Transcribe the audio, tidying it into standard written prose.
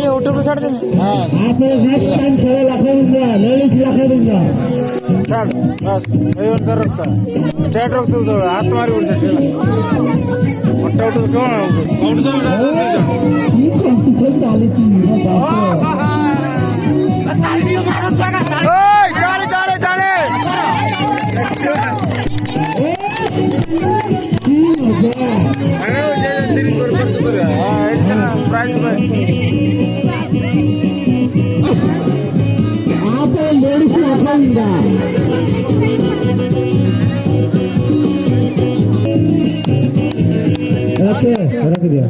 YouTube छाड़ देंगे। हाँ छाड़ बस वही अनुसार रखता स्ट्रेट रख तू हाथ मारी उड़ सकते मोटा उठ कौन कौन सा जाने जाने जाने ओके रख दिया।